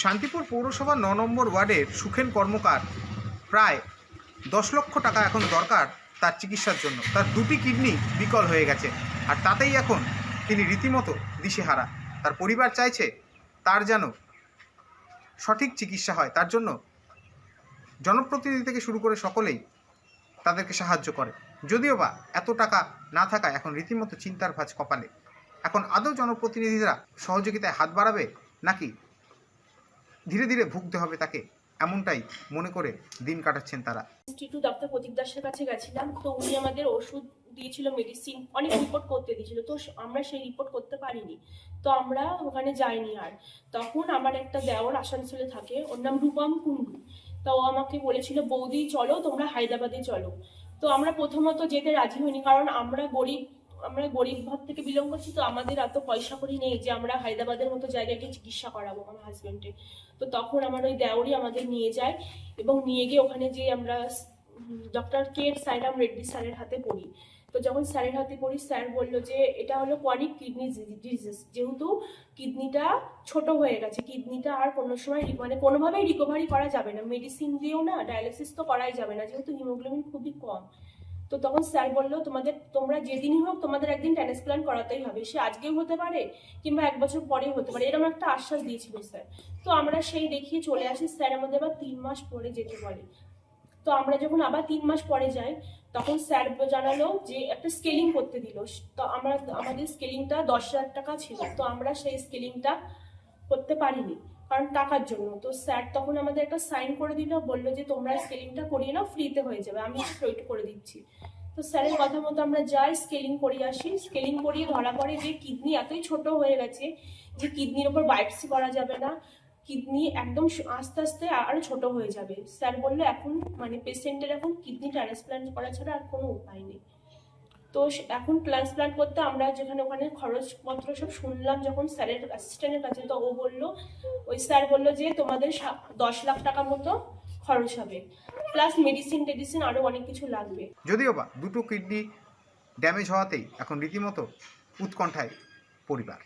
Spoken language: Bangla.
শান্তিপুর পৌরসভা ৯ নম্বর ওয়ার্ডের সুখেন কর্মকার প্রায় 10 লক্ষ টাকা এখন দরকার তার চিকিৎসার জন্য। তার দুটি কিডনি বিকল হয়ে গেছে, আর তাতেই এখন তিনি রীতিমতো দিশেহারা। তার পরিবার চাইছে তার যেন সঠিক চিকিৎসা হয়, তার জন্য জনপ্রতিনিধি থেকে শুরু করে সকলেই তাদেরকে সাহায্য করে। যদিও বা এত টাকা না থাকায় এখন রীতিমতো চিন্তার ভাঁজ কপালে। এখন আদৌ জনপ্রতিনিধিরা সহযোগিতায় হাত বাড়াবে, নাকি ধীরে ধীরে ভুগতে হবে তাকে, এমনটাই মনে করে দিন কাটাচ্ছেন তারা। ইনস্টিটিউট ডক্টর প্রদীপ দাসের কাছে গেছিলাম, তো উনি আমাদের ওষুধ দিয়েছিল, মেডিসিন, অনেক রিপোর্ট করতে দিয়েছিল। তো আমরা সেই রিপোর্ট করতে পারিনি, তো আমরা ওখানে যাইনি। আর তখন আমার একটা দেওর আসানসোলে থাকে, ওর নাম রূপম কুন্ডু। তো ও আমাকে বলেছিল, বৌদি চলো তোমরা হায়দ্রাবাদে চলো। তো আমরা প্রথমত যেতে রাজি হইনি, কারণ আমরা গরিব ঘর থেকে বিলং করছি, তো আমাদের এত পয়সা করি নেই যে আমরা হায়দ্রাবাদের মতো জায়গায় গিয়ে চিকিৎসা করাবো আমার হাজবেন্ডের। তো তখন আমার ওই দেওরই আমাদের নিয়ে যায়, এবং নিয়ে গিয়ে ওখানে যে আমরা ডক্টর কে সাইরাম রেড্ডি স্যারের হাতে পড়ি। তো যখন স্যারের হাতে পড়ি, স্যার বললো যে এটা হলো ক্রনিক কিডনি ডিজিজ, যেহেতু কিডনিটা ছোট হয়ে গেছে, কিডনিটা আর কোনো সময় মানে কোনোভাবেই রিকভারি করা যাবে না, মেডিসিন দিয়েও না, ডায়ালিসিস তো করাই যাবে না, যেহেতু হিমোগ্লোবিন খুবই কম। তো তখন স্যার বললো, তোমরা যেদিনই হোক তোমাদের একদিন ট্রান্সপ্লান্ট করাতেই হবে, সে আজকেও হতে পারে কিংবা 1 বছর পরেও হতে পারে, এরকম একটা আশ্বাস দিয়েছিল স্যার। তো আমরা সেই দেখিয়ে চলে আসি। স্যার আমাদের আবার 3 মাস পরে যেতে বলে। তো আমরা যখন আবার 3 মাস পরে যাই, তখন স্যার জানালো যে একটা স্কেলিং করতে দিল। তো আমাদের স্কেলিংটা 10,000 টাকা ছিল, তো আমরা সেই স্কেলিংটা করতে পারিনি কারণ টাকার জন্য। তো স্যার তখন আমাদের একটা সাইন করে দিল, বললো যে তোমরা স্কেলিংটা করিয়ে নাও, ফ্রিতে হয়ে যাবে, আমি স্ট্রেট করে দিচ্ছি। তো স্যারের কথা মতো আমরা যাই, স্কেলিং করিয়ে আসি। স্কেলিং করিয়ে ধরা পড়ে যে কিডনি এতই ছোট হয়ে গেছে যে কিডনির ওপর বায়োপসি করা যাবে না, কিডনি একদম আস্তে আস্তে আরো ছোট হয়ে যাবে। স্যার বললো এখন মানে পেশেন্টের এখন কিডনি ট্রান্সপ্লান্ট করা ছাড়া আর কোনো উপায় নেই। তো এখন ট্রান্সপ্লান্ট করতে আমরা যেখানে ওখানে খরচপত্র সব শুনলাম যখন স্যারের অ্যাসিস্ট্যান্টের কাছে, তো ওই স্যার বললো যে তোমাদের 10 লাখ টাকা মতো খরচ হবে, প্লাস মেডিসিন আরো অনেক কিছু লাগবে। যদিও বা দুটো কিডনি ড্যামেজ হওয়াতেই এখন রীতিমতো উৎকণ্ঠায় পরিবার।